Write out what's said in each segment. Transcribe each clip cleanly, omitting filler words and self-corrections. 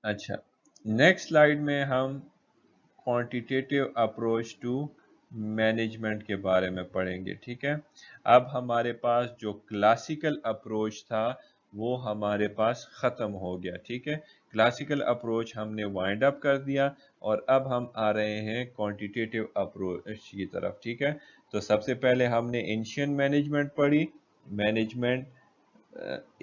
अच्छा, next slide में हम क्वांटिटेटिव अप्रोच टू मैनेजमेंट के बारे में पढ़ेंगे। ठीक है, अब हमारे पास जो क्लासिकल अप्रोच था वो हमारे पास ख़त्म हो गया। ठीक है, क्लासिकल अप्रोच हमने वाइंड अप कर दिया और अब हम आ रहे हैं क्वांटिटेटिव अप्रोच की तरफ। ठीक है, तो सबसे पहले हमने एंशिएंट मैनेजमेंट पढ़ी, मैनेजमेंट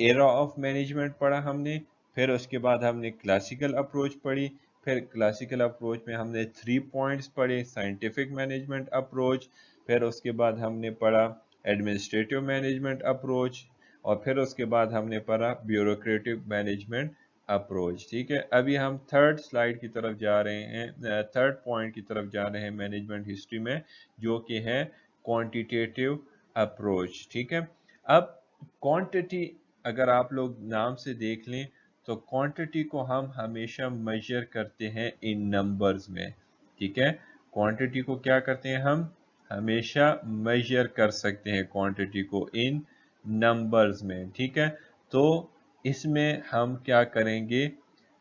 एरा ऑफ मैनेजमेंट पढ़ा हमने, फिर उसके बाद हमने क्लासिकल अप्रोच पढ़ी, फिर क्लासिकल अप्रोच में हमने 3 पॉइंट्स पढ़े, साइंटिफिक मैनेजमेंट अप्रोच, फिर उसके बाद हमने पढ़ा एडमिनिस्ट्रेटिव मैनेजमेंट अप्रोच, और फिर उसके बाद हमने पढ़ा ब्यूरोक्रेटिक मैनेजमेंट अप्रोच। ठीक है, अभी हम थर्ड स्लाइड की तरफ जा रहे हैं, थर्ड पॉइंट की तरफ जा रहे हैं मैनेजमेंट हिस्ट्री में, जो कि है क्वांटिटेटिव अप्रोच। ठीक है, अब क्वांटिटी अगर आप लोग नाम से देख लें तो क्वांटिटी को हम हमेशा मेजर करते हैं इन नंबर्स में। ठीक है, क्वांटिटी को क्या करते हैं, हम हमेशा मेजर कर सकते हैं क्वांटिटी को इन नंबर्स में। ठीक है, तो इसमें हम क्या करेंगे,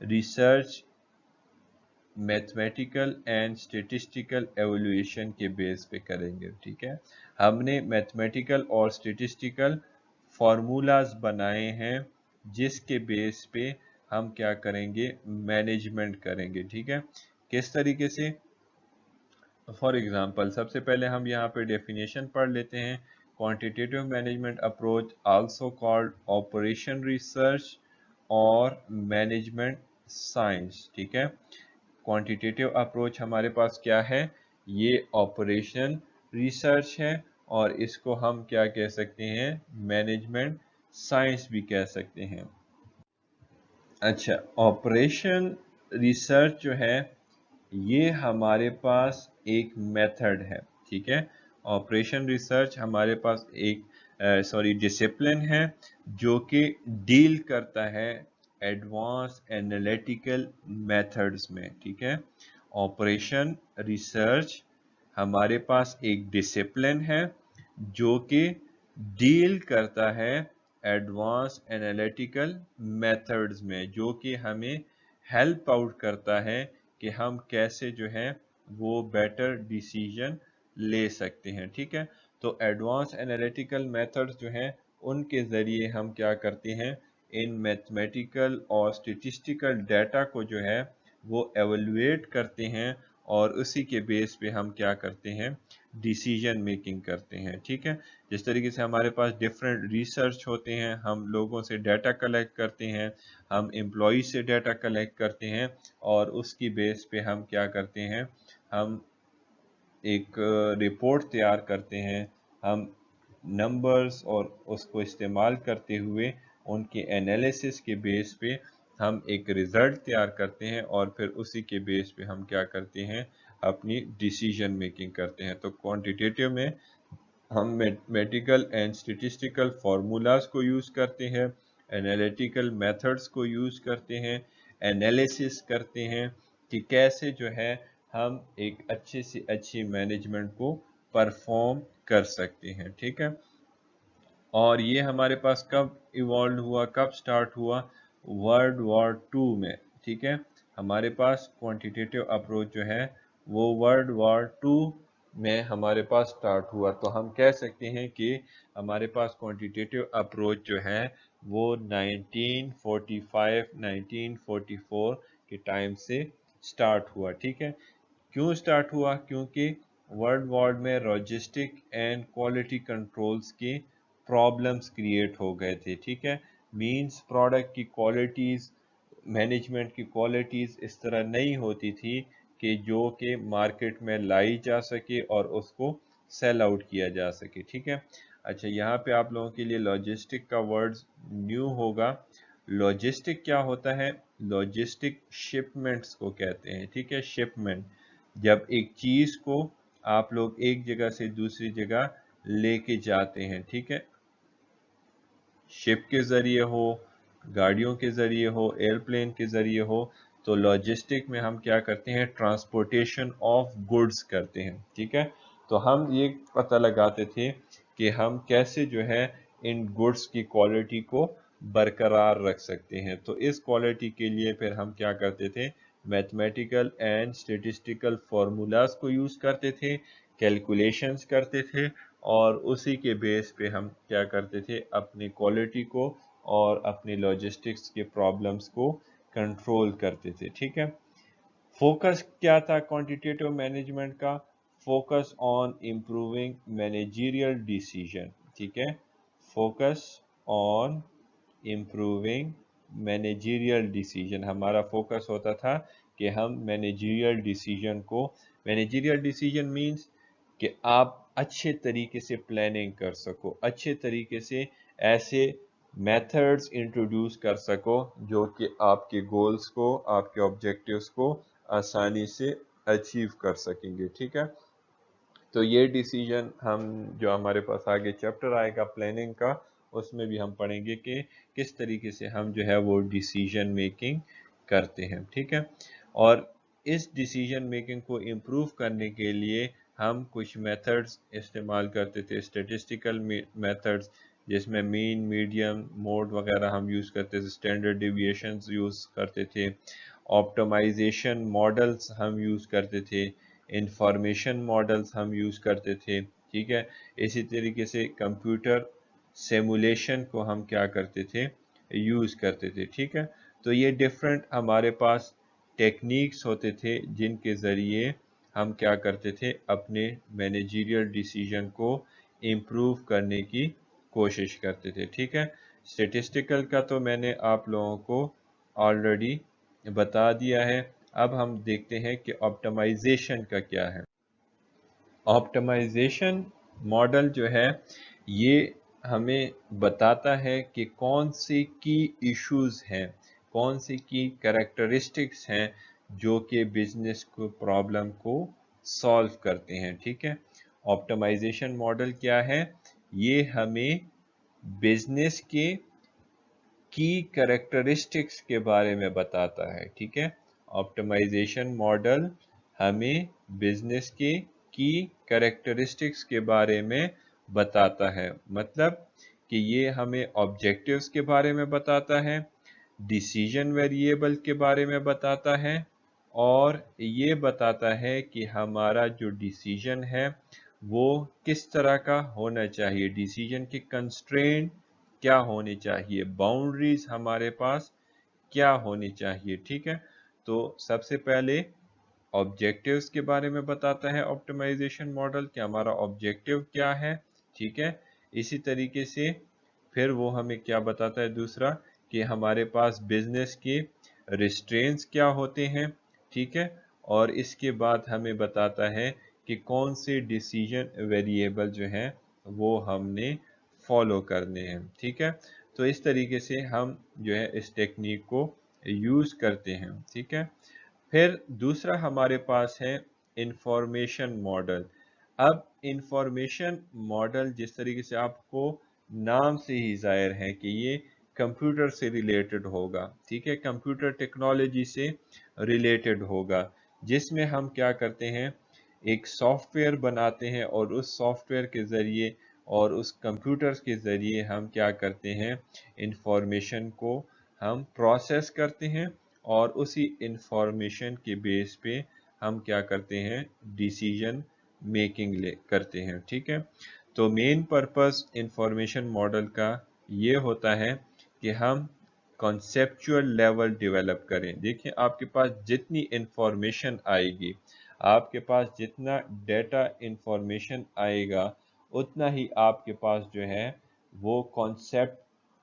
रिसर्च मैथमेटिकल एंड स्टेटिस्टिकल एवल्यूएशन के बेस पे करेंगे। ठीक है, हमने मैथमेटिकल और स्टेटिस्टिकल फार्मूलाज बनाए हैं जिसके बेस पे हम क्या करेंगे, मैनेजमेंट करेंगे। ठीक है, किस तरीके से, फॉर एग्जांपल सबसे पहले हम यहाँ पे डेफिनेशन पढ़ लेते हैं। Quantitative management approach also called operation research और मैनेजमेंट साइंस। ठीक है, क्वांटिटेटिव अप्रोच हमारे पास क्या है, ये ऑपरेशन रिसर्च है, और इसको हम क्या कह सकते हैं, मैनेजमेंट साइंस भी कह सकते हैं। अच्छा, ऑपरेशन रिसर्च जो है ये हमारे पास एक मेथड है। ठीक है, ऑपरेशन रिसर्च हमारे पास एक डिसिप्लिन है जो कि डील करता है एडवांस एनालिटिकल मेथड्स में। ठीक है, ऑपरेशन रिसर्च हमारे पास एक डिसिप्लिन है जो कि डील करता है एडवांस एनालिटिकल मेथड्स में, जो कि हमें हेल्प आउट करता है कि हम कैसे जो है वो बेटर डिसीजन ले सकते हैं। ठीक है, तो एडवांस एनालिटिकल मेथड्स जो हैं उनके ज़रिए हम क्या करते हैं, इन मैथमेटिकल और स्टेटिस्टिकल डाटा को जो है वो एवेलुएट करते हैं, और उसी के बेस पे हम क्या करते हैं, डिसीजन मेकिंग करते हैं। ठीक है, जिस तरीके से हमारे पास डिफरेंट रिसर्च होते हैं, हम लोगों से डाटा कलेक्ट करते हैं, हम एम्प्लॉय से डाटा कलेक्ट करते हैं, और उसकी बेस पे हम क्या करते हैं, हम एक रिपोर्ट तैयार करते हैं, हम नंबर्स और उसको इस्तेमाल करते हुए उनके एनालिसिस के बेस पे हम एक रिज़ल्ट तैयार करते हैं, और फिर उसी के बेस पे हम क्या करते हैं, अपनी डिसीजन मेकिंग करते हैं। तो क्वांटिटेटिव में हम मैथमेटिकल एंड स्टैटिस्टिकल फार्मूलाज को यूज़ करते हैं, एनालिटिकल मेथड्स को यूज़ करते हैं, एनालिसिस करते हैं कि कैसे जो है हम एक अच्छे से अच्छी मैनेजमेंट को परफॉर्म कर सकते हैं। ठीक है, और ये हमारे पास कब इवॉल्व हुआ, कब स्टार्ट हुआ, वर्ल्ड वॉर टू में। ठीक है, हमारे पास क्वांटिटेटिव अप्रोच जो है वो वर्ल्ड वॉर टू में हमारे पास स्टार्ट हुआ। तो हम कह सकते हैं कि हमारे पास क्वांटिटेटिव अप्रोच जो है वो 1945 1944 के टाइम से स्टार्ट हुआ। ठीक है, क्यों स्टार्ट हुआ, क्योंकि वर्ल्ड वॉर में लॉजिस्टिक एंड क्वालिटी कंट्रोल्स की प्रॉब्लम्स क्रिएट हो गए थे। ठीक है, मींस प्रोडक्ट की क्वालिटीज़, मैनेजमेंट की क्वालिटीज़ इस तरह नहीं होती थी कि जो कि मार्केट में लाई जा सके और उसको सेल आउट किया जा सके। ठीक है, अच्छा यहाँ पे आप लोगों के लिए लॉजिस्टिक का वर्ड्स न्यू होगा। लॉजिस्टिक क्या होता है, लॉजिस्टिक शिपमेंट्स को कहते हैं। ठीक है, शिपमेंट, जब एक चीज़ को आप लोग एक जगह से दूसरी जगह लेके जाते हैं। ठीक है, शिप के ज़रिए हो, गाड़ियों के ज़रिए हो, एयरप्लेन के ज़रिए हो, तो लॉजिस्टिक में हम क्या करते हैं, ट्रांसपोर्टेशन ऑफ गुड्स करते हैं। ठीक है, तो हम ये पता लगाते थे कि हम कैसे जो है इन गुड्स की क्वालिटी को برقرار رکھ سکتے ہیں. تو اس کوالٹی کے لیے پھر ہم کیا کرتے تھے؟ میتھمیٹیکل اینڈ اسٹیٹسٹیکل فارمولاز کو یوز کرتے تھے، کیلکولیشنز کرتے تھے، اور اسی کے بیس پہ ہم کیا کرتے تھے؟ اپنی کوالٹی کو اور اپنی لاجسٹکس کے پرابلمز کو کنٹرول کرتے تھے. ٹھیک ہے. فوکس کیا تھا کوانٹیٹیو مینجمنٹ کا؟ Focus on improving managerial decision. ٹھیک ہے. Focus on improving managerial decision. ہمارا فوکس ہوتا تھا کہ ہم مینیجیریل ڈیسیجن کو، مینیجیریل ڈیسیجن مینز کہ آپ اچھے طریقے سے پلاننگ کر سکو، اچھے طریقے سے ایسے میتھڈز انٹروڈیوس کر سکو جو کہ آپ کے گولز کو، آپ کے آبجیکٹیوز کو آسانی سے اچیو کر سکیں گے. ٹھیک ہے. تو یہ ڈیسیجن ہم جو ہمارے پاس آگے چیپٹر آئے گا پلاننگ کا، اس میں بھی ہم پڑھیں گے کہ کس طریقے سے ہم جو ہے وہ ڈیسیجن میکنگ کرتے ہیں. ٹھیک ہے. اور اس ڈیسیجن میکنگ کو امپروو کرنے کے لیے ہم کچھ میتھڈز استعمال کرتے تھے، اسٹیٹسٹیکل میتھڈز، جس میں مین، میڈیم، موڈ وغیرہ ہم یوز کرتے تھے، اسٹینڈرڈ ڈیویشنز یوز کرتے تھے، آپٹمائزیشن ماڈلز ہم یوز کرتے تھے، انفارمیشن ماڈلز ہم یوز کرتے تھے. ٹھیک ہے. اسی طریقے سے کمپیوٹر سیمولیشن کو ہم کیا کرتے تھے؟ یوز کرتے تھے. ٹھیک ہے. تو یہ ڈیفرنٹ ہمارے پاس ٹیکنیکس ہوتے تھے جن کے ذریعے ہم کیا کرتے تھے؟ اپنے مینیجیریل ڈیسیجن کو امپروو کرنے کی کوشش کرتے تھے. ٹھیک ہے. اسٹیٹسٹیکل کا تو میں نے آپ لوگوں کو آلریڈی بتا دیا ہے. اب ہم دیکھتے ہیں کہ آپٹمائزیشن کا کیا ہے. آپٹمائزیشن ماڈل جو ہے یہ ہمیں بتاتا ہے کہ کون سی کی ایشوز ہیں، کون سی کی کریکٹرسٹکس ہیں جو کہ بزنس کو پرابلم کو سالو کرتے ہیں. ٹھیک ہے. آپٹمائزیشن ماڈل کیا ہے؟ یہ ہمیں بزنس کے کی کریکٹرسٹکس کے بارے میں بتاتا ہے. ٹھیک ہے. آپٹمائزیشن ماڈل ہمیں بزنس کے کی کریکٹرسٹکس کے بارے میں بتاتا ہے. مطلب کہ یہ ہمیں آبجیکٹیوز کے بارے میں بتاتا ہے، ڈیسیجن ویریبل کے بارے میں بتاتا ہے، اور یہ بتاتا ہے کہ ہمارا جو ڈیسیجن ہے وہ کس طرح کا ہونا چاہیے، ڈیسیجن کی کنسٹرینٹ کیا ہونی چاہیے، باؤنڈریز ہمارے پاس کیا ہونی چاہیے. ٹھیک ہے. تو سب سے پہلے آبجیکٹیوز کے بارے میں بتاتا ہے آپٹمائزیشن ماڈل کہ ہمارا آبجیکٹیو کیا ہے. ٹھیک ہے. اسی طریقے سے پھر وہ ہمیں کیا بتاتا ہے؟ دوسرا کہ ہمارے پاس بزنس کے ریسٹرینٹس کیا ہوتے ہیں. ٹھیک ہے. اور اس کے بعد ہمیں بتاتا ہے کہ کون سے ڈیسیجن ویریبل جو ہیں وہ ہم نے فالو کرنے ہیں. ٹھیک ہے. تو اس طریقے سے ہم جو ہے اس ٹیکنیک کو یوز کرتے ہیں. ٹھیک ہے. پھر دوسرا ہمارے پاس ہے انفارمیشن ماڈل. اب انفارمیشن ماڈل جس طریقے سے آپ کو نام سے ہی ظاہر ہے کہ یہ کمپیوٹر سے ریلیٹڈ ہوگا. ٹھیک ہے. کمپیوٹر ٹیکنالوجی سے ریلیٹڈ ہوگا، جس میں ہم کیا کرتے ہیں؟ ایک سافٹ ویئر بناتے ہیں، اور اس سافٹ ویئر کے ذریعے اور اس کمپیوٹر کے ذریعے ہم کیا کرتے ہیں؟ انفارمیشن کو ہم پروسیس کرتے ہیں، اور اسی انفارمیشن کے بیس پہ ہم کیا کرتے ہیں؟ ڈیسیجن میکنگ کرتے ہیں. ٹھیک ہے. تو مین پرپس انفارمیشن ماڈل کا یہ ہوتا ہے کہ ہم کنسیپچول لیول ڈیولپ کریں. دیکھیں آپ کے پاس جتنی انفارمیشن آئے گی، آپ کے پاس جتنا ڈیٹا انفارمیشن آئے گا، اتنا ہی آپ کے پاس جو ہے وہ کانسیپٹ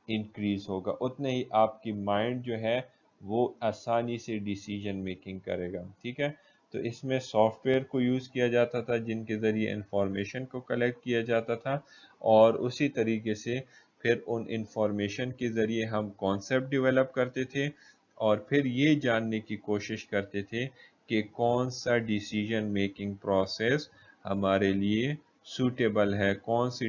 انکریز ہوگا، اتنا ہی آپ کی مائنڈ جو ہے وہ آسانی سے ڈیسیجن میکنگ کرے گا. ٹھیک ہے. تو اس میں سافٹ ویئر کو یوز کیا جاتا تھا جن کے ذریعے انفارمیشن کو کلیکٹ کیا جاتا تھا، اور اسی طریقے سے پھر ان انفارمیشن کے ذریعے ہم کانسیپٹ ڈیولپ کرتے تھے، اور پھر یہ جاننے کی کوشش کرتے تھے کہ کون سا ڈیسیجن میکنگ پروسیس ہمارے لیے سوٹیبل ہے، کون سی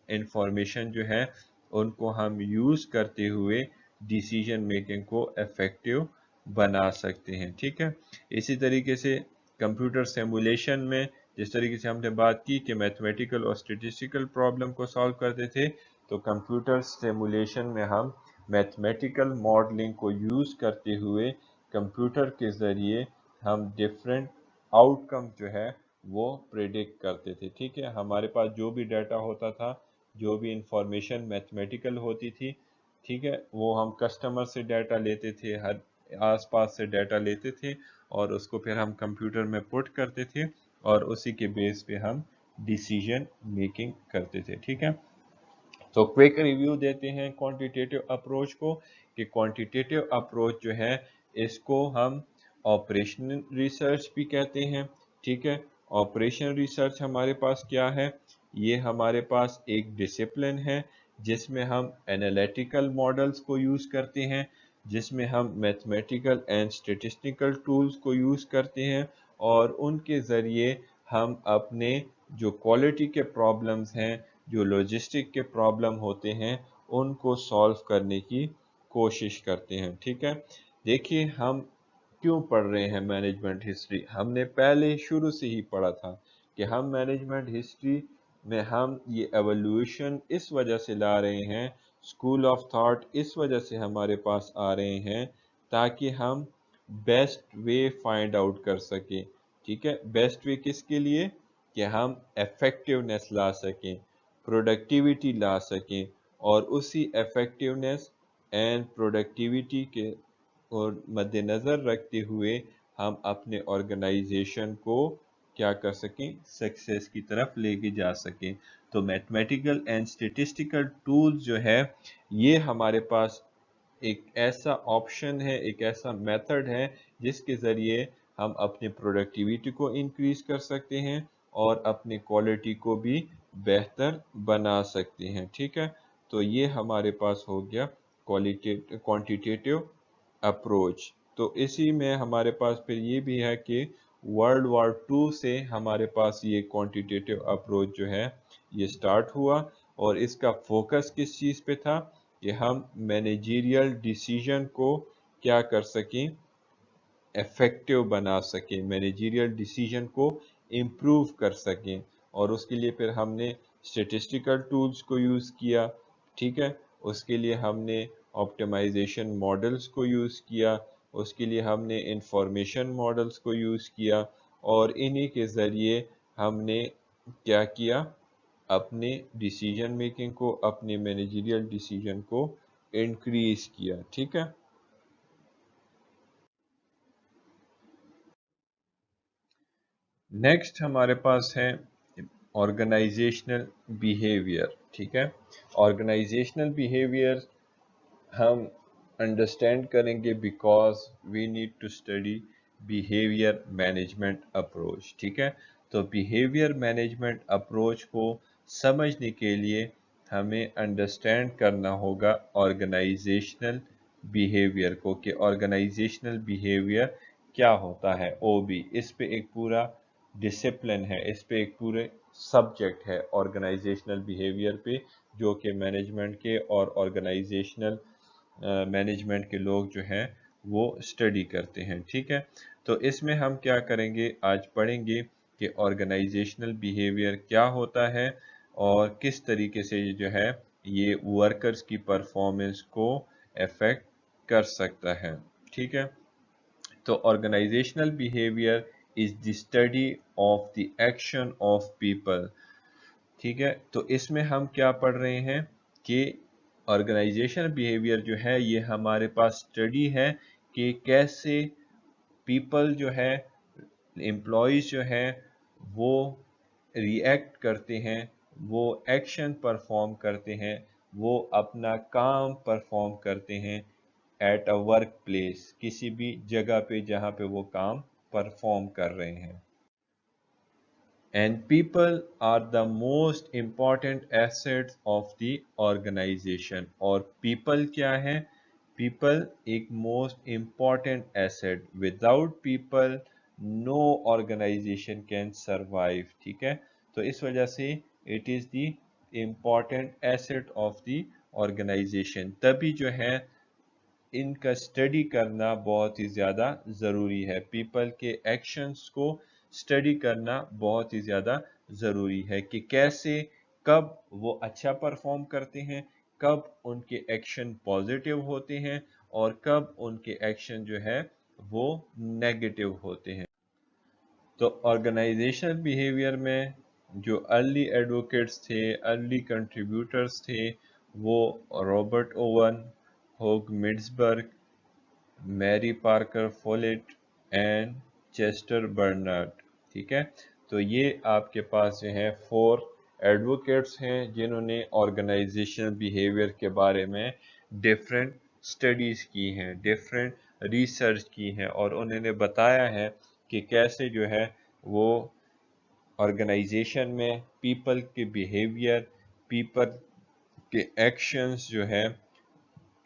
انفارمیشن جو ہے ان کو ہم یوز کرتے ہوئے ڈیسیجن میکنگ کو ایفیکٹو بنا سکتے ہیں. ٹھیک ہے. اسی طریقے سے کمپیوٹر سیمولیشن میں جس طریقے سے ہم نے بات کی کہ میتھمیٹیکل اور اسٹیٹسٹیکل پرابلم کو سالو کرتے تھے، تو کمپیوٹر سیمولیشن میں ہم मैथमेटिकल मॉडलिंग को यूज़ करते हुए कंप्यूटर के ज़रिए हम डिफरेंट आउटकम जो है वो प्रेडिक्ट करते थे। ठीक है, हमारे पास जो भी डाटा होता था, जो भी इंफॉर्मेशन मैथमेटिकल होती थी, ठीक है, वो हम कस्टमर से डाटा लेते थे, हर आसपास से डाटा लेते थे और उसको फिर हम कंप्यूटर में पुट करते थे और उसी के बेस पे हम डिसीजन मेकिंग करते थे। ठीक है, तो क्विक रिव्यू देते हैं क्वांटिटेटिव अप्रोच को, कि क्वांटिटेटिव अप्रोच जो है इसको हम ऑपरेशनल रिसर्च भी कहते हैं। ठीक है, ऑपरेशन रिसर्च हमारे पास क्या है, ये हमारे पास एक डिसिप्लिन है जिसमें हम एनालिटिकल मॉडल्स को यूज़ करते हैं, जिसमें हम मैथमेटिकल एंड स्टेटिस्टिकल टूल्स को यूज़ करते हैं और उनके ज़रिए हम अपने जो क्वालिटी के प्रॉब्लम्स हैं, जो लॉजिस्टिक के प्रॉब्लम होते हैं, उनको सॉल्व करने की कोशिश करते हैं। ठीक है, देखिए हम क्यों पढ़ रहे हैं मैनेजमेंट हिस्ट्री। हमने पहले शुरू से ही पढ़ा था कि हम मैनेजमेंट हिस्ट्री में हम ये एवोल्यूशन इस वजह से ला रहे हैं, स्कूल ऑफ थॉट इस वजह से हमारे पास आ रहे हैं, ताकि हम बेस्ट वे फाइंड आउट कर सकें। ठीक है, बेस्ट वे किसके लिए, कि हम इफेक्टिवनेस ला सकें, प्रोडक्टिविटी ला सकें और उसी इफेक्टिवनेस एंड प्रोडक्टिविटी के और मद्देनज़र रखते हुए हम अपने ऑर्गेनाइजेशन को क्या कर सकें, सक्सेस की तरफ लेके जा सकें। तो मैथमेटिकल एंड स्टेटिस्टिकल टूल्स जो है ये हमारे पास एक ऐसा ऑप्शन है, एक ऐसा मेथड है जिसके ज़रिए हम अपनी प्रोडक्टिविटी को इंक्रीज कर सकते हैं और अपनी क्वालिटी को भी बेहतर बना सकते हैं। ठीक है, तो ये हमारे पास हो गया क्वांटिटेटिव अप्रोच। तो इसी में हमारे पास फिर ये भी है कि वर्ल्ड वॉर टू से हमारे पास ये क्वांटिटेटिव अप्रोच जो है ये स्टार्ट हुआ और इसका फोकस किस चीज़ पे था, कि हम मैनेजरियल डिसीजन को क्या कर सकें, इफेक्टिव बना सकें, मैनेजरियल डिसीजन को इम्प्रूव कर सकें। और उसके लिए फिर हमने स्टेटिस्टिकल टूल्स को यूज़ किया। ठीक है, उसके लिए हमने ऑप्टिमाइजेशन मॉडल्स को यूज़ किया, उसके लिए हमने इंफॉर्मेशन मॉडल्स को यूज़ किया और इन्हीं के ज़रिए हमने क्या किया, अपने डिसीजन मेकिंग को, अपने मैनेजरियल डिसीजन को इंक्रीज किया। ठीक है, नेक्स्ट हमारे पास है ऑर्गेनाइजेशनल बिहेवियर। ठीक है, ऑर्गेनाइजेशनल बिहेवियर हम अंडरस्टैंड करेंगे because we need to study behaviour management approach. ठीक है, तो बिहेवियर मैनेजमेंट अप्रोच को समझने के लिए हमें अंडरस्टैंड करना होगा ऑर्गेनाइजेशनल बिहेवियर को, कि ऑर्गेनाइजेशनल बिहेवियर क्या होता है। ओबी इस पे एक पूरा डिसिप्लिन है, इस पे एक पूरे सब्जेक्ट है ऑर्गेनाइजेशनल बिहेवियर पे, जो कि मैनेजमेंट के और ऑर्गेनाइजेशनल मैनेजमेंट के लोग जो हैं वो स्टडी करते हैं। ठीक है, तो इसमें हम क्या करेंगे, आज पढ़ेंगे कि ऑर्गेनाइजेशनल बिहेवियर क्या होता है और किस तरीके से ये जो है ये वर्कर्स की परफॉर्मेंस को अफेक्ट कर सकता है। ठीक है, तो organisational behaviour is the study of the action of people. ठीक है, तो इसमें हम क्या पढ़ रहे हैं कि ऑर्गेनाइजेशनल बिहेवियर जो है ये हमारे पास स्टडी है कि कैसे पीपल जो है, एम्प्लॉयज़ जो है वो रिएक्ट करते हैं, वो एक्शन परफॉर्म करते हैं, वो अपना काम परफॉर्म करते हैं एट अ वर्क प्लेस, किसी भी जगह पे जहाँ पे वो काम परफॉर्म कर रहे हैं। And people are the most important assets of the organization। और people क्या है, people एक most important asset, without people no organization can survive। ठीक है, तो इस वजह से it is the important asset of the organization, तभी जो है इनका स्टडी करना बहुत ही ज़्यादा ज़रूरी है। पीपल के एक्शंस को स्टडी करना बहुत ही ज़्यादा ज़रूरी है कि कैसे, कब वो अच्छा परफॉर्म करते हैं, कब उनके एक्शन पॉजिटिव होते हैं और कब उनके एक्शन जो है वो नेगेटिव होते हैं। तो ऑर्गेनाइजेशनल बिहेवियर में जो अर्ली एडवोकेट्स थे, अर्ली कंट्रीब्यूटर्स थे, वो Robert Owen, Hugo Munsterberg, Mary Parker Follett and Chester Barnard, ठीक है। तो ये आपके पास जो है 4 एडवोकेट्स हैं जिन्होंने ऑर्गेनाइजेशनल बिहेवियर के बारे में डिफरेंट स्टडीज की हैं, डिफरेंट रिसर्च की हैं, और उन्होंने बताया है कि कैसे जो है वो ऑर्गेनाइजेशन में पीपल के बिहेवियर, पीपल के एक्शंस जो है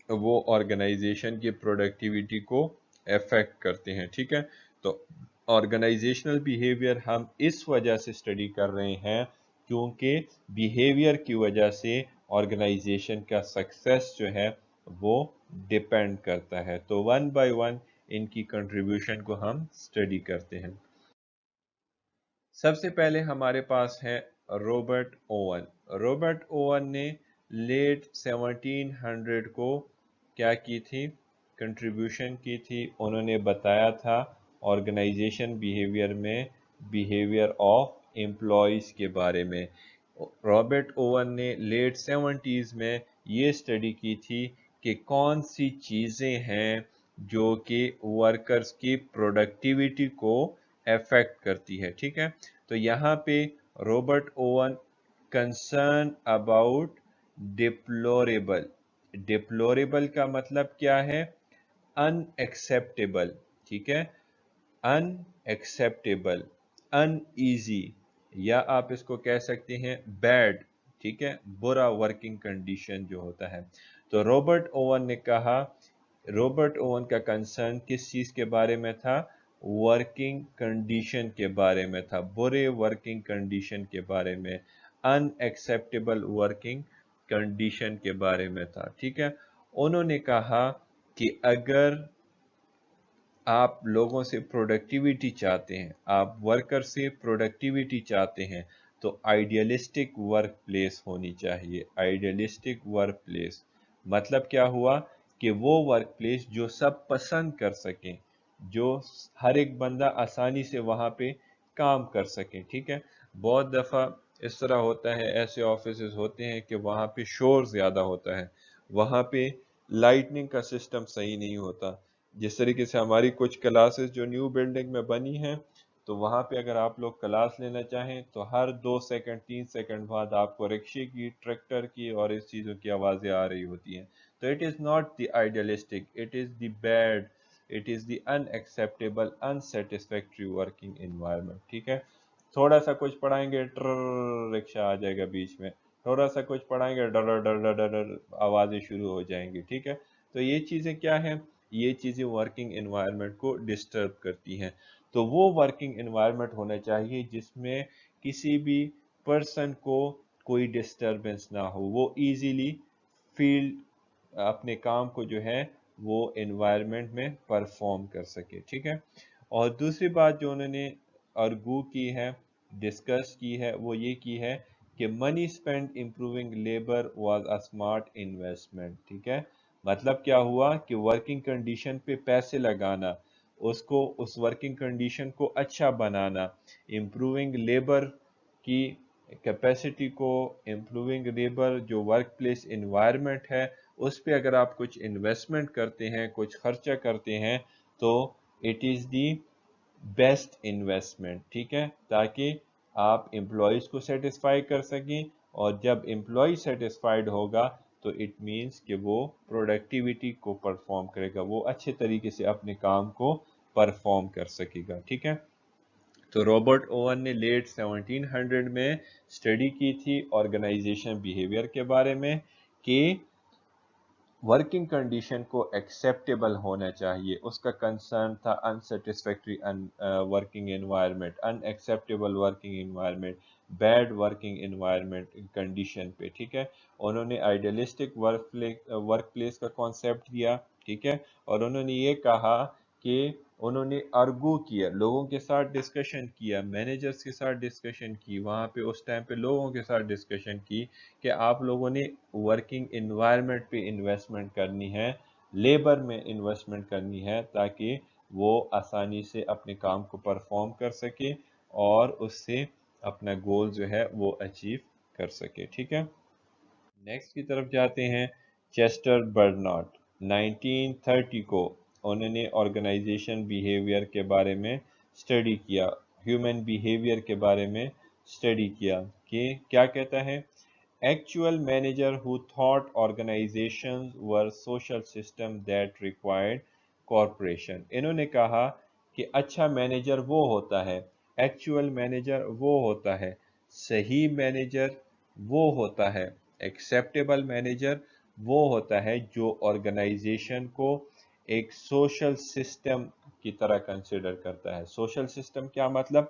वो ऑर्गेनाइजेशन की प्रोडक्टिविटी को अफेक्ट करते हैं, ठीक है। तो ऑर्गेनाइजेशनल बिहेवियर हम इस वजह से स्टडी कर रहे हैं क्योंकि बिहेवियर की वजह से ऑर्गेनाइजेशन का सक्सेस जो है वो डिपेंड करता है। तो वन बाय वन इनकी कंट्रीब्यूशन को हम स्टडी करते हैं। सबसे पहले हमारे पास है रॉबर्ट ओवन। रॉबर्ट ओवन ने लेट 1700 को क्या की थी, कंट्रीब्यूशन की थी। उन्होंने बताया था ऑर्गेनाइजेशन बिहेवियर में बिहेवियर ऑफ एम्प्लॉयज़ के बारे में। रॉबर्ट ओवन ने लेट 70s में ये स्टडी की थी कि कौन सी चीज़ें हैं जो कि वर्कर्स की प्रोडक्टिविटी को अफेक्ट करती है, ठीक है। तो यहाँ पे Robert oven concern about deplorable, deplorable का मतलब क्या है, अनएक्सेप्टेबल, ठीक है, अनएक्सेप्टेबल, अनईजी, या आप इसको कह सकते हैं बैड, ठीक है, बुरा वर्किंग कंडीशन जो होता है। तो रॉबर्ट ओवन ने कहा, रॉबर्ट ओवन का कंसर्न किस चीज के बारे में था, वर्किंग कंडीशन के बारे में था, बुरे वर्किंग कंडीशन के बारे में, अनएक्सेप्टेबल वर्किंग कंडीशन के बारे में था, ठीक है। उन्होंने कहा कि अगर आप लोगों से प्रोडक्टिविटी चाहते हैं, आप वर्कर से प्रोडक्टिविटी चाहते हैं, तो आइडियलिस्टिक वर्क प्लेस होनी चाहिए। आइडियलिस्टिक वर्क प्लेस मतलब क्या हुआ कि वो वर्क प्लेस जो सब पसंद कर सकें, जो हर एक बंदा आसानी से वहाँ पे काम कर सके, ठीक है। बहुत दफ़ा इस तरह होता है, ऐसे ऑफिसेज होते हैं कि वहाँ पे शोर ज़्यादा होता है, वहाँ पे लाइटनिंग का सिस्टम सही नहीं होता। जिस तरीके से हमारी कुछ क्लासेस जो न्यू बिल्डिंग में बनी हैं, तो वहाँ पे अगर आप लोग क्लास लेना चाहें तो हर 2 सेकंड 3 सेकंड बाद आपको रिक्शे की, ट्रैक्टर की और इस चीज़ों की आवाज़ें आ रही होती हैं। तो it is not the idealistic, it is the bad, it is the unacceptable unsatisfactory working environment, ठीक है। थोड़ा सा कुछ पढ़ाएंगे ट्र रिक्शा आ जाएगा बीच में, थोड़ा सा कुछ पढ़ाएंगे डर डर डर डर डर आवाज़ें शुरू हो जाएंगी, ठीक है। तो ये चीज़ें क्या हैं, ये चीज़ें वर्किंग एनवायरनमेंट को डिस्टर्ब करती हैं। तो वो वर्किंग एनवायरनमेंट होना चाहिए जिसमें किसी भी पर्सन को कोई डिस्टर्बेंस ना हो, वो इजीली फील अपने काम को जो है वो एनवायरनमेंट में परफॉर्म कर सके, ठीक है। और दूसरी बात जो उन्होंने आर्गू की है, डिस्कस की है, वो ये की है कि money spend improving labour was a smart investment, ठीक है। मतलब क्या हुआ कि वर्किंग कंडीशन पे पैसे लगाना, उसको उस वर्किंग कंडीशन को अच्छा बनाना, इम्प्रूविंग लेबर की कैपेसिटी को, इम्प्रूविंग लेबर जो वर्क प्लेस इन्वायरमेंट है उस पे अगर आप कुछ इन्वेस्टमेंट करते हैं, कुछ खर्चा करते हैं, तो it is the best investment, ठीक है, ताकि आप एम्प्लॉयज़ को सेटिस्फाई कर सकें, और जब एम्प्लॉय सेटिस्फाइड होगा तो इट मीन्स कि वो प्रोडक्टिविटी को परफॉर्म करेगा, वो अच्छे तरीके से अपने काम को परफॉर्म कर सकेगा, ठीक है। तो रॉबर्ट ओवन ने लेट 1700 में स्टडी की थी ऑर्गेनाइजेशन बिहेवियर के बारे में कि वर्किंग कंडीशन को एक्सेप्टेबल होना चाहिए। उसका कंसर्न था unsatisfactory working environment, unacceptable working environment, bad working environment condition पे, ठीक है। उन्होंने आइडियलिस्टिक वर्क प्लेस का कॉन्सेप्ट दिया, ठीक है, और उन्होंने ये कहा کہ انہوں نے ارگو کیا، لوگوں کے ساتھ ڈسکشن کیا، مینیجرز کے ساتھ ڈسکشن کی، وہاں پہ اس ٹائم پہ لوگوں کے ساتھ ڈسکشن کی کہ آپ لوگوں نے ورکنگ انوائرمنٹ پہ انویسٹمنٹ کرنی ہے، لیبر میں انویسٹمنٹ کرنی ہے، تاکہ وہ آسانی سے اپنے کام کو پرفارم کر سکے اور اس سے اپنا گول جو ہے وہ اچیو کر سکے. ٹھیک ہے، نیکسٹ کی طرف جاتے ہیں. چیسٹر برنارڈ 1930 کو انہوں نے آرگنائزیشن بیہیویئر کے بارے میں اسٹڈی کیا، ہیومن بیہیویئر کے بارے میں اسٹڈی کیا کہ کیا کہتا ہے. Actual manager who thought organizations were social system that required cooperation. انہوں نے کہا کہ اچھا مینیجر وہ ہوتا ہے، ایکچوئل مینیجر وہ ہوتا ہے، صحیح مینیجر وہ ہوتا ہے، ایکسیپٹیبل مینیجر وہ ہوتا ہے جو آرگنائزیشن کو ایک سوشل سسٹم کی طرح کنسیڈر کرتا ہے. سوشل سسٹم کیا مطلب؟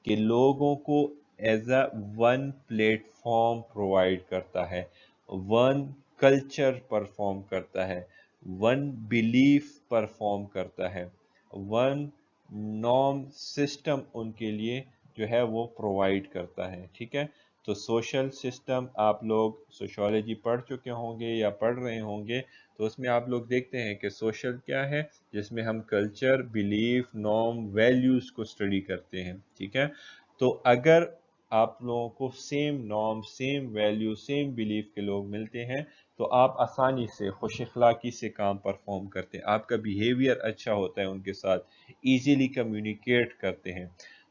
کہ لوگوں کو as a one plate form provide کرتا ہے، ون کلچر پرفارم کرتا ہے، ون بلیف پرفارم کرتا ہے، ون نارم سسٹم ان کے لیے جو ہے وہ پرووائڈ کرتا ہے. ٹھیک ہے، تو سوشل سسٹم آپ لوگ سوشیولوجی پڑھ چکے ہوں گے یا پڑھ رہے ہوں گے، تو اس میں آپ لوگ دیکھتے ہیں کہ سوشل کیا ہے، جس میں ہم کلچر، بلیف، نارم، ویلیوز کو اسٹڈی کرتے ہیں. ٹھیک ہے، تو اگر آپ لوگوں کو same norm, same value, same belief کے لوگ ملتے ہیں تو آپ آسانی سے، خوش اخلاقی سے کام پرفارم کرتے ہیں، آپ کا بیہیویئر اچھا ہوتا ہے ان کے ساتھ، ایزیلی کمیونیکیٹ کرتے ہیں.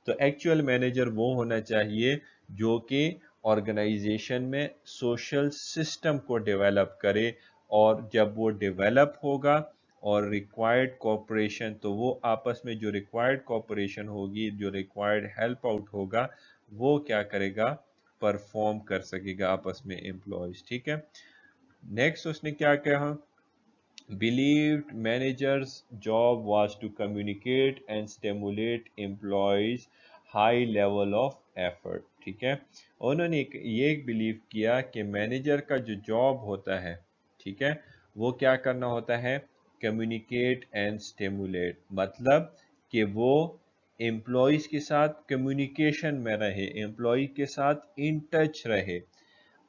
تو ایکچوئل مینیجر وہ ہونا چاہیے جو کہ آرگنائزیشن میں سوشل سسٹم کو ڈیولپ کرے، اور جب وہ ڈیولپ ہوگا اور ریکوائرڈ کوپریشن، تو وہ آپس میں جو ریکوائرڈ کوپریشن ہوگی، جو ریکوائرڈ ہیلپ آؤٹ ہوگا، وہ کیا کرے گا؟ پرفارم کر سکے گا آپس میں امپلائیز. ٹھیک ہے، نیکسٹ اس نے کیا کہا؟ Believed managers' job was to communicate and stimulate employees' high level of effort. ٹھیک ہے، انہوں نے یہ بلیو کیا کہ مینیجر کا جو جاب ہوتا ہے، ٹھیک ہے، وہ کیا کرنا ہوتا ہے؟ کمیونیکیٹ اینڈ اسٹیمولیٹ، مطلب کہ وہ امپلائیز کے ساتھ کمیونیکیشن میں رہے، امپلائی کے ساتھ ان ٹچ رہے،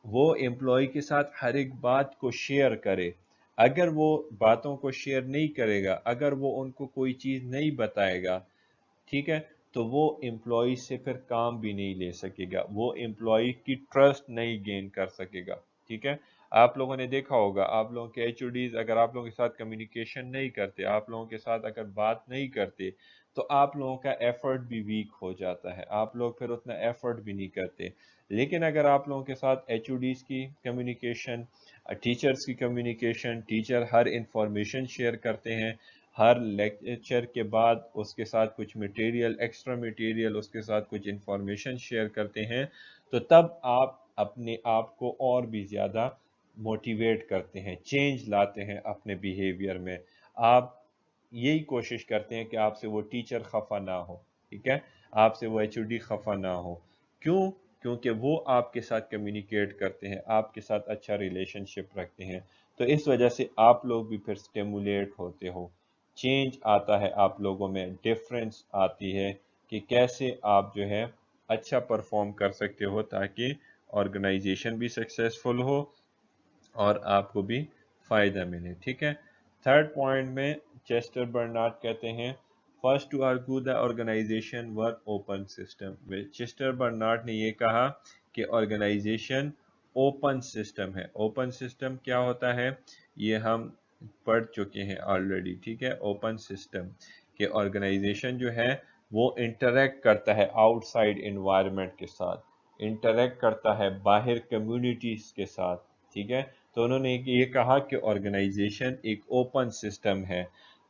وہ امپلائی کے ساتھ ہر ایک بات کو شیئر کرے. اگر وہ باتوں کو شیئر نہیں کرے گا، اگر وہ ان کو کوئی چیز نہیں بتائے گا، ٹھیک ہے، تو وہ امپلائی سے پھر کام بھی نہیں لے سکے گا، وہ امپلائی کی ٹرسٹ نہیں گین کر سکے گا. ٹھیک ہے، آپ لوگوں نے دیکھا ہوگا، آپ لوگوں کے ایچ او ڈیز اگر آپ لوگوں کے ساتھ کمیونیکیشن نہیں کرتے، آپ لوگوں کے ساتھ اگر بات نہیں کرتے، تو آپ لوگوں کا ایفرٹ بھی ویک ہو جاتا ہے، آپ لوگ پھر اتنا ایفرٹ بھی نہیں کرتے. لیکن اگر آپ لوگوں کے ساتھ ایچ او ڈیز کی کمیونیکیشن، ٹیچرز کی کمیونیکیشن، ٹیچر ہر انفارمیشن شیئر کرتے ہیں، ہر لیکچر کے بعد اس کے ساتھ کچھ مٹیریل، ایکسٹرا مٹیریل، اس کے ساتھ کچھ انفارمیشن شیئر کرتے ہیں، تو تب آپ اپنے آپ کو اور بھی زیادہ موٹیویٹ کرتے ہیں، چینج لاتے ہیں اپنے بیہیویئر میں. آپ یہی کوشش کرتے ہیں کہ آپ سے وہ ٹیچر خفا نہ ہو، ٹھیک ہے، آپ سے وہ ایچ او ڈی خفا نہ ہو. کیوں؟ کیونکہ وہ آپ کے ساتھ کمیونیکیٹ کرتے ہیں، آپ کے ساتھ اچھا ریلیشن شپ رکھتے ہیں، تو اس وجہ سے آپ لوگ بھی پھر سٹیمولیٹ ہوتے ہو، چینج آتا ہے آپ لوگوں میں، ڈفرینس آتی ہے کہ کیسے آپ جو ہے اچھا پرفارم کر سکتے ہو تاکہ آرگنائزیشن بھی سکسیسفل ہو اور آپ کو بھی فائدہ ملے. ٹھیک ہے، تھرڈ پوائنٹ میں چیسٹر برنارڈ کہتے ہیں first to argue the organisation or open system. Chester Barnard نے یہ کہا کہ آرگنائزیشن اوپن سسٹم ہے. اوپن سسٹم کیا ہوتا ہے؟ یہ ہم پڑھ چکے ہیں آلریڈی. ٹھیک ہے، اوپن سسٹم کہ آرگنائزیشن جو ہے وہ انٹریکٹ کرتا ہے آؤٹ سائڈ انوائرمنٹ کے ساتھ، انٹریکٹ کرتا ہے باہر کمیونٹیز کے ساتھ. ٹھیک ہے، تو انہوں نے یہ کہا کہ آرگنائزیشن ایک اوپن سسٹم ہے.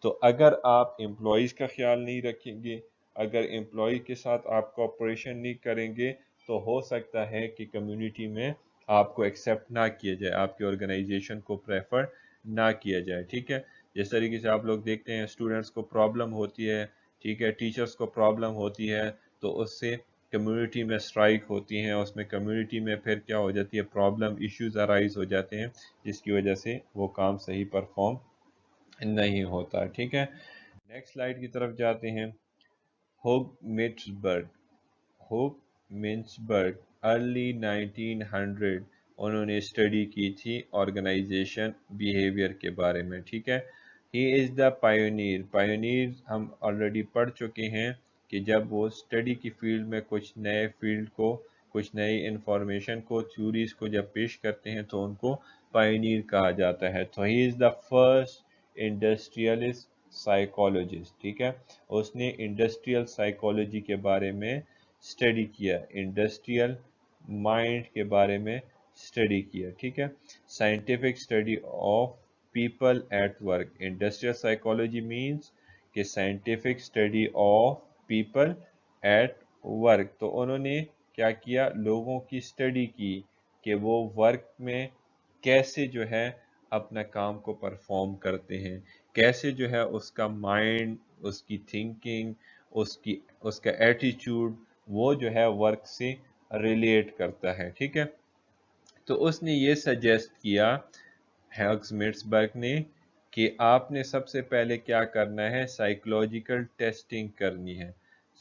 تو اگر آپ امپلائیز کا خیال نہیں رکھیں گے، اگر امپلائی کے ساتھ آپ کوآپریشن نہیں کریں گے، تو ہو سکتا ہے کہ کمیونٹی میں آپ کو ایکسیپٹ نہ کیا جائے، آپ کی آرگنائزیشن کو پریفر نہ کیا جائے. ٹھیک ہے، جس طریقے سے آپ لوگ دیکھتے ہیں اسٹوڈنٹس کو پرابلم ہوتی ہے، ٹھیک ہے، ٹیچرز کو پرابلم ہوتی ہے، تو اس سے کمیونٹی میں اسٹرائک ہوتی ہیں، اس میں کمیونٹی میں پھر کیا ہو جاتی ہے، پرابلم، ایشوز ارائز ہو جاتے ہیں، جس کی وجہ سے وہ کام صحیح پرفارم نہیں ہوتا. ٹھیک ہے، نیکسٹ سلائڈ کی طرف جاتے ہیں. ہوگ میٹسبرگ. ہوگ منسبرگ ارلی 1900 انہوں نے اسٹڈی کی تھی آرگنائزیشن بیہیویئر کے بارے میں. ٹھیک ہے. ہی از دا پائونیئر. پائونیئر ہم آلریڈی پڑھ چکے ہیں کہ جب وہ اسٹڈی کی فیلڈ میں کچھ نئے فیلڈ کو، کچھ نئی انفارمیشن کو، تھیوریز کو جب پیش کرتے ہیں تو ان کو پائونیئر کہا جاتا ہے. تو ہی از دا فرسٹ انڈسٹریلسٹ سائیکالوجسٹ. ٹھیک ہے. اس نے انڈسٹریل سائیکالوجی کے بارے میں اسٹڈی کیا، انڈسٹریل مائنڈ کے بارے میں اسٹڈی کیا. ٹھیک ہے. Scientific study of people at work. Industrial psychology means کہ scientific study of people at work. تو انہوں نے کیا کیا؟ لوگوں کی اسٹڈی کی کہ وہ ورک میں کیسے جو ہے اپنا کام کو پرفارم کرتے ہیں، کیسے جو ہے اس کا مائنڈ، اس کی تھنکنگ، اس کا ایٹیچیوڈ وہ جو ہے ورک سے ریلیٹ کرتا ہے. ٹھیک ہے. تو اس نے یہ سجیسٹ کیا ہیگزمیٹسبرگ نے کہ آپ نے سب سے پہلے کیا کرنا ہے؟ سائیکولوجیکل ٹیسٹنگ کرنی ہے.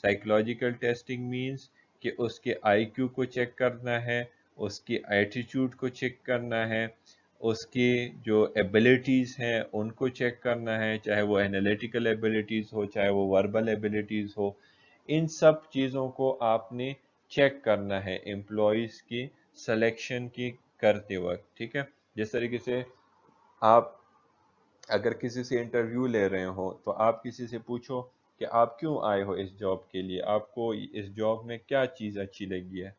سائیکولوجیکل ٹیسٹنگ مینس کہ اس کے آئی کیو کو چیک کرنا ہے، اس کی ایٹیچیوڈ کو چیک کرنا ہے، اس کی جو ایبیلٹیز ہیں ان کو چیک کرنا ہے، چاہے وہ انالیٹیکل ایبیلٹیز ہو، چاہے وہ وربل ایبیلٹیز ہو. ان سب چیزوں کو آپ نے چیک کرنا ہے امپلائیز کی سلیکشن کی کرتے وقت. ٹھیک ہے. جس طریقے سے آپ اگر کسی سے انٹرویو لے رہے ہو تو آپ کسی سے پوچھو کہ آپ کیوں آئے ہو اس جاب کے لیے، آپ کو اس جاب میں کیا چیز اچھی لگی ہے.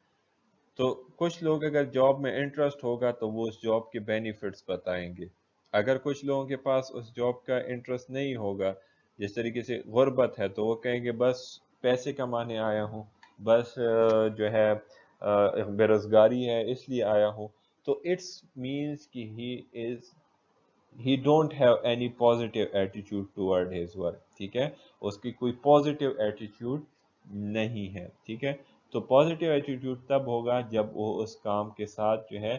تو کچھ لوگ اگر جاب میں انٹرسٹ ہوگا تو وہ اس جاب کے بینیفٹس بتائیں گے. اگر کچھ لوگوں کے پاس اس جاب کا انٹرسٹ نہیں ہوگا، جس طریقے سے غربت ہے، تو وہ کہیں گے بس پیسے کمانے آیا ہوں، بس جو ہے بے روزگاری ہے اس لیے آیا ہوں. تو اٹس مینس کہ he don't have any positive attitude toward his work. ٹھیک ہے. اس کی کوئی positive attitude نہیں ہے. ٹھیک ہے. تو positive attitude تب ہوگا جب وہ اس کام کے ساتھ جو ہے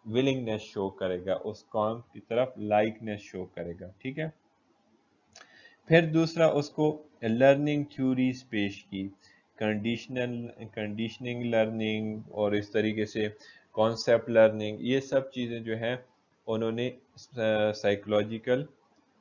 willingness شو کرے گا، اس کام کی طرف likeness شو کرے گا. ٹھیک ہے. پھر دوسرا اس کو لرننگ تھیوریز پیش کی، کنڈیشننگ لرننگ اور اس طریقے سے کانسیپٹ لرننگ. یہ سب چیزیں جو ہیں انہوں نے سائیکولوجیکل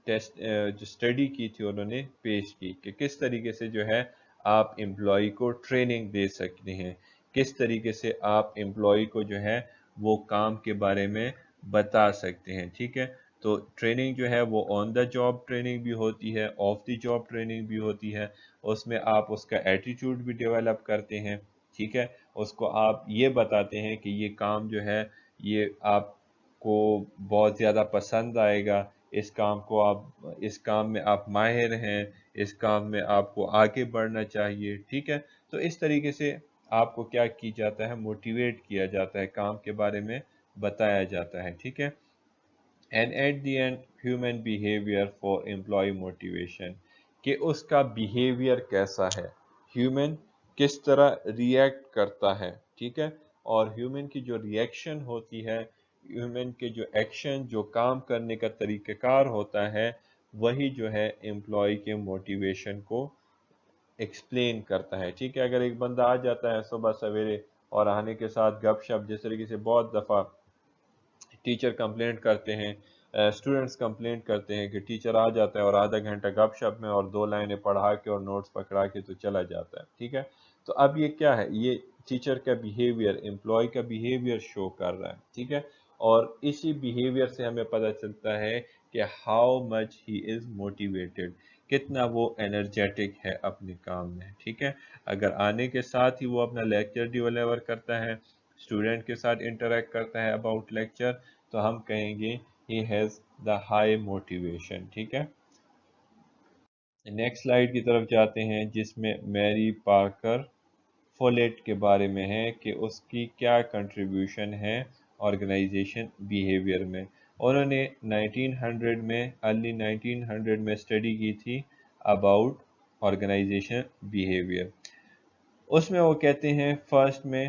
ٹیسٹ جو اسٹڈی کی تھی انہوں نے پیش کی کہ کس طریقے سے جو ہے آپ امپلائی کو ٹریننگ دے سکتے ہیں، کس طریقے سے آپ امپلائی کو جو ہے وہ کام کے بارے میں بتا سکتے ہیں. ٹھیک ہے. تو ٹریننگ جو ہے وہ آن دا جاب ٹریننگ بھی ہوتی ہے، آف دی جاب ٹریننگ بھی ہوتی ہے. اس میں آپ اس کا ایٹیٹیوڈ بھی ڈیولپ کرتے ہیں. ٹھیک ہے. اس کو آپ یہ بتاتے ہیں کہ یہ کام جو ہے یہ آپ کو بہت زیادہ پسند آئے گا، اس کام میں آپ ماہر ہیں، اس کام میں آپ کو آگے بڑھنا چاہیے. ٹھیک ہے. تو اس طریقے سے آپ کو کیا کی جاتا ہے؟ موٹیویٹ کیا جاتا ہے، کام کے بارے میں بتایا جاتا ہے. ٹھیک ہے. And at the end human behaviour for employee motivation, کہ اس کا بیہیویئر کیسا ہے، ہیومن کس طرح ریئیکٹ کرتا ہے. ٹھیک ہے. اور ہیومن کی جو ریئیکشن ہوتی ہے، ہیومن کے جو ایکشن، جو کام کرنے کا طریقہ کار ہوتا ہے، وہی جو ہے امپلائی کے موٹیویشن کو ایکسپلین کرتا ہے. ٹھیک ہے. اگر ایک بندہ آ جاتا ہے صبح سویرے اور آنے کے ساتھ گپ شپ، جس طریقے سے بہت دفعہ ٹیچر کمپلینٹ کرتے ہیں، اسٹوڈنٹس کمپلینٹ کرتے ہیں کہ ٹیچر آ جاتا ہے اور آدھا گھنٹہ گپ شپ میں اور 2 لائنیں پڑھا کے اور نوٹس پکڑا کے تو چلا جاتا ہے. ٹھیک ہے. تو اب یہ کیا ہے؟ یہ ٹیچر کا بیہیویئر، امپلائی کا بیہیویئر شو کر رہا ہے. ٹھیک ہے. اور اسی بیہیویئر سے ہمیں پتہ چلتا ہے کہ how much he is motivated, کتنا وہ انرجیٹک ہے اپنے کام میں. ٹھیک ہے. اگر آنے کے ساتھ ہی وہ اپنا لیکچر ڈیلیور کرتا ہے، اسٹوڈنٹ کے ساتھ انٹریکٹ کرتا ہے اباؤٹ لیکچر، تو ہم کہیں گے he has the high motivation. ٹھیک ہے. نیکسٹ سلائیڈ کی طرف جاتے ہیں جس میں میری پارکر فولیٹ کے بارے میں ہے کہ اس کی کیا کنٹریبیوشن ہے آرگنائزیشن بیہیویئر میں. انہوں نے 1900 میں، ارلی 1900 میں اسٹڈی کی تھی اباؤٹ آرگنائزیشن بیہیویئر. اس میں وہ کہتے ہیں فرسٹ میں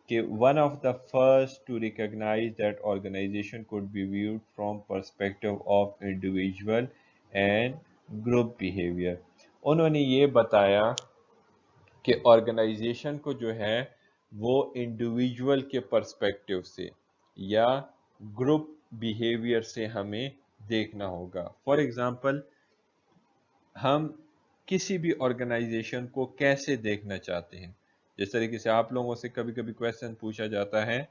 کہ one of the first to recognise that organisation could be viewed from perspective of individual and group behaviour. उन्होंने ये बताया कि ऑर्गेनाइजेशन को जो है वो इंडिविजुअल के पर्सपेक्टिव से या ग्रुप बिहेवियर से हमें देखना होगा। फॉर एग्जांपल, हम किसी भी ऑर्गेनाइजेशन को कैसे देखना चाहते हैं। जिस तरीके से आप लोगों से कभी कभी क्वेश्चन पूछा जाता है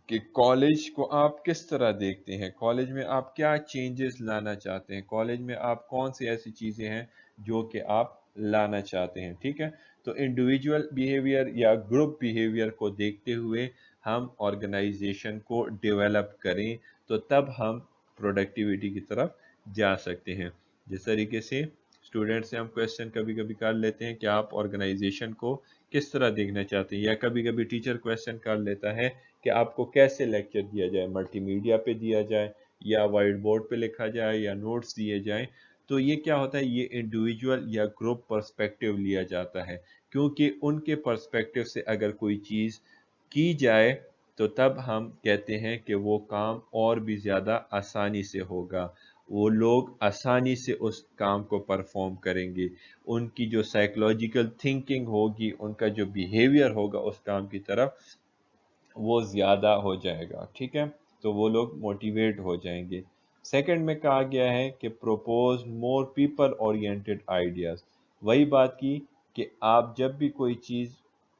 कि कॉलेज को आप किस तरह देखते हैं, कॉलेज में आप क्या चेंजेस लाना चाहते हैं, कॉलेज में आप कौन सी ऐसी चीज़ें हैं जो कि आप लाना चाहते हैं। ठीक है, तो इंडिविजुअल बिहेवियर या ग्रुप बिहेवियर को देखते हुए हम ऑर्गेनाइजेशन को डेवलप करें तो तब हम प्रोडक्टिविटी की तरफ जा सकते हैं। जिस तरीके से स्टूडेंट से हम क्वेश्चन कभी कभी कर लेते हैं कि आप ऑर्गेनाइजेशन को किस तरह देखना चाहते हैं, या कभी कभी टीचर क्वेश्चन कर लेता है कि आपको कैसे लेक्चर दिया जाए, मल्टीमीडिया पे दिया जाए या वाइट बोर्ड पे लिखा जाए या नोट्स दिए जाएं। तो ये क्या होता है, ये इंडिविजुअल या ग्रुप पर्सपेक्टिव लिया जाता है, क्योंकि उनके पर्सपेक्टिव से अगर कोई चीज़ की जाए तो तब हम कहते हैं कि वो काम और भी ज़्यादा आसानी से होगा, वो लोग आसानी से उस काम को परफॉर्म करेंगे, उनकी जो साइकोलॉजिकल थिंकिंग होगी, उनका जो बिहेवियर होगा उस काम की तरफ वो ज़्यादा हो जाएगा। ठीक है, तो वो लोग मोटिवेट हो जाएंगे। सेकंड में कहा गया है कि propose more people oriented ideas. वही बात की कि आप जब भी कोई चीज़,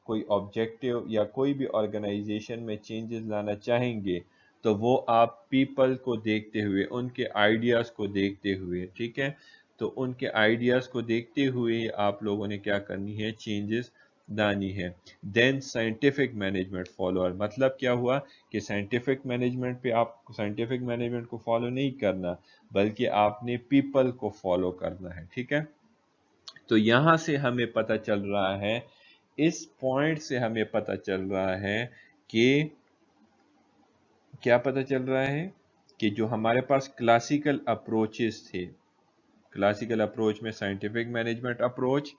कोई ऑब्जेक्टिव या कोई भी ऑर्गेनाइजेशन में चेंजेस लाना चाहेंगे तो वो आप पीपल को देखते हुए, उनके आइडियाज़ को देखते हुए, ठीक है, तो उनके आइडियाज़ को देखते हुए आप लोगों ने क्या करनी है, चेंजेस लानी है। देन साइंटिफिक मैनेजमेंट फॉलोअर, मतलब क्या हुआ कि साइंटिफिक मैनेजमेंट पे आप साइंटिफिक मैनेजमेंट को फॉलो नहीं करना बल्कि आपने पीपल को फॉलो करना है। ठीक है, तो यहां से हमें पता चल रहा है, इस पॉइंट से हमें पता चल रहा है कि क्या पता चल रहा है कि जो हमारे पास क्लासिकल अप्रोचेस थे, क्लासिकल अप्रोच में साइंटिफिक मैनेजमेंट अप्रोच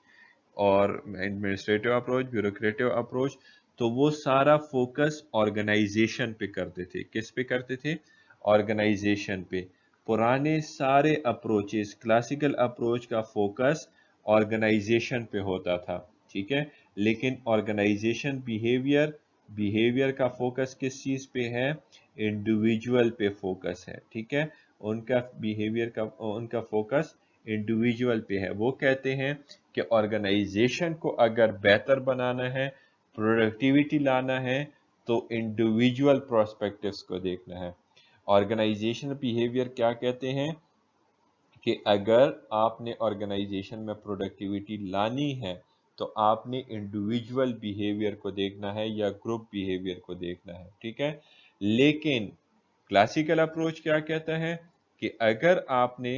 और एडमिनिस्ट्रेटिव अप्रोच, ब्यूरोक्रेटिव अप्रोच, तो वो सारा फोकस ऑर्गेनाइजेशन पे करते थे। किस पे करते थे, ऑर्गेनाइजेशन पे। पुराने सारे अप्रोचेस, क्लासिकल अप्रोच का फोकस ऑर्गेनाइजेशन पे होता था। ठीक है, लेकिन ऑर्गेनाइजेशन बिहेवियर, बिहेवियर का फोकस किस चीज़ पे है, इंडिविजुअल पे फोकस है। ठीक है, उनका बिहेवियर का, उनका फोकस इंडिविजुअल पे है। वो कहते हैं कि ऑर्गेनाइजेशन को अगर बेहतर बनाना है, प्रोडक्टिविटी लाना है, तो इंडिविजुअल प्रोस्पेक्टिव्स को देखना है। ऑर्गेनाइजेशन बिहेवियर क्या कहते हैं कि अगर आपने ऑर्गेनाइजेशन में प्रोडक्टिविटी लानी है तो आपने इंडिविजुअल बिहेवियर को देखना है या ग्रुप बिहेवियर को देखना है। ठीक है, लेकिन क्लासिकल अप्रोच क्या कहता है कि अगर आपने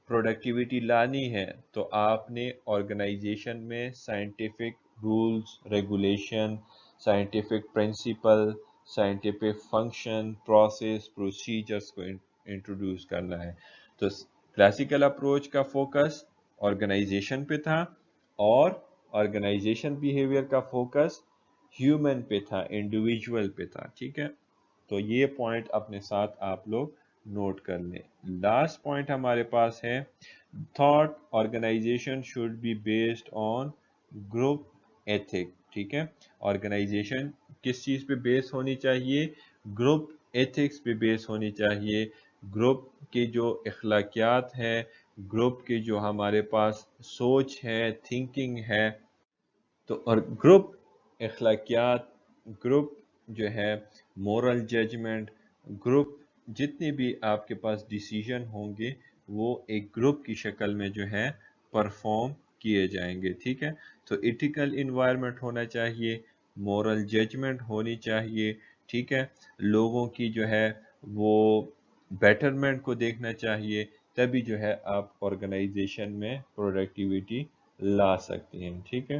प्रोडक्टिविटी लानी है तो आपने ऑर्गेनाइजेशन में scientific rules, regulation, scientific principle, scientific function, process, procedures को इंट्रोड्यूस करना है। तो क्लासिकल अप्रोच का फोकस ऑर्गेनाइजेशन पे था और ऑर्गेनाइजेशन बिहेवियर का फोकस ह्यूमन पे था, इंडिविजुअल पे था। ठीक है, तो ये पॉइंट अपने साथ आप लोग नोट कर लें। लास्ट पॉइंट हमारे पास है, thought organisation should be based on group ethic. ठीक है, ऑर्गेनाइजेशन किस चीज़ पे बेस होनी चाहिए, ग्रुप एथिक्स पे बेस होनी चाहिए। ग्रुप के जो अखलाकियात है, ग्रुप के जो हमारे पास सोच है, थिंकिंग है, तो और ग्रुप अखलाकियात, ग्रुप जो है मोरल जजमेंट, ग्रुप जितने भी आपके पास डिसीजन होंगे वो एक ग्रुप की शक्ल में जो है परफॉर्म किए जाएंगे। ठीक है, तो इथिकल इन्वायरमेंट होना चाहिए, मोरल जजमेंट होनी चाहिए। ठीक है, लोगों की जो है वो बेटरमेंट को देखना चाहिए, तभी जो है आप ऑर्गेनाइजेशन में प्रोडक्टिविटी ला सकते हैं। ठीक है।